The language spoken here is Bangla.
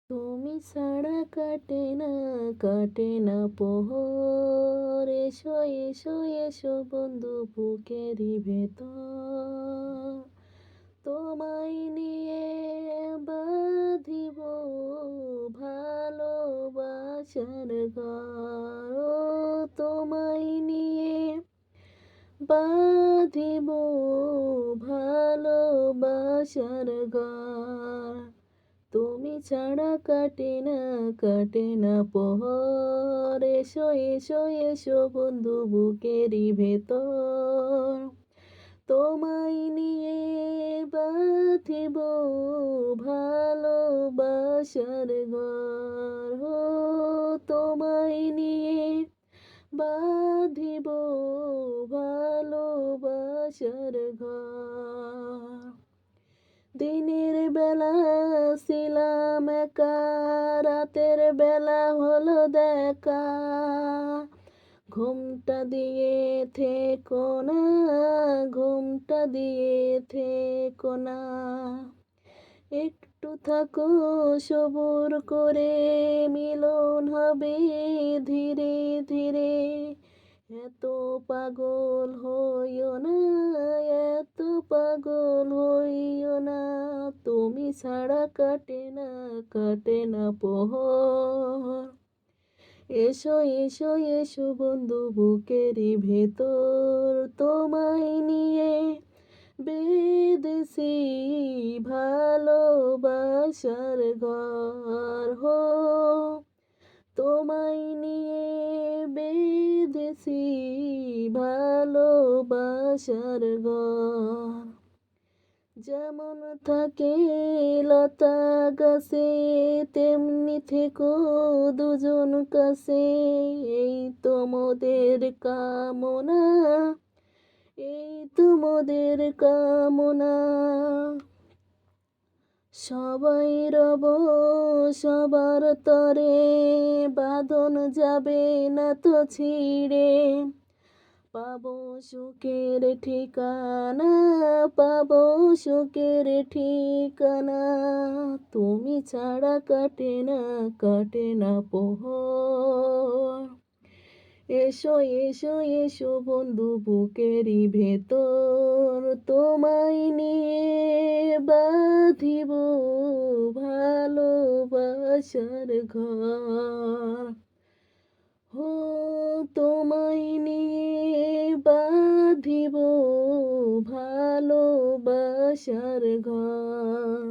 তুমি ছাড়া কাটে না প্রহর। এসো এসো এসো বন্ধু বুকেরই ভেতর, তোমায় নিয়ে বাঁধিব ভালোবাসার ঘর। ও তোমায় নিয়ে বাঁধিব ভালোবাসার ঘর। তুমি ছাড়া কাটে না প্রহর। এসো এসো এসো বন্ধু বুকেরই ভেতর, তোমায় নিয়ে বাঁধিব ভালোবাসার ঘর। ও তোমায় নিয়ে বাঁধিব ভালোবাসার ঘর। দিনের বেলা ছিলাম একা, রাতের বেলা হলো দেখা। ঘুমটা দিয়ে থেকো না, ঘুমটা দিয়ে থেকো না। একটু থাকো সবুর করে, মিলন হবে ধীরে ধীরে। এত পাগল হইও না, এত পাগল হইও না। তুমি ছাড়া কাটে না প্রহর। এসো এসো এসো বন্ধু বুকেরই ভেতর, তোমায় নিয়ে বেঁধেছি ভালোবাসার ঘর। হো তোমায় নিয়ে বেঁধেছি ভালোবাসার ঘর। যেমন থাকে লতা গাছে, তেমনি থেকো দুজন কাছে। এই তো মোদের কামনা, এই তো মোদের কামনা। সবাই রব সবার তরে, বাঁধন যাবে না তো ছিঁড়ে। পাবো সুখের ঠিকানা, পাবো সুখের ঠিকানা। তুমি ছাড়া কাটে না প্রহর। এসো এসো এসো বন্ধু বুকেরই ভেতর, তোমায় নিয়ে বাঁধিব ভালোবাসার ঘর। হো তোমায় নিয়ে বাঁধিব ভালোবাসার ঘর।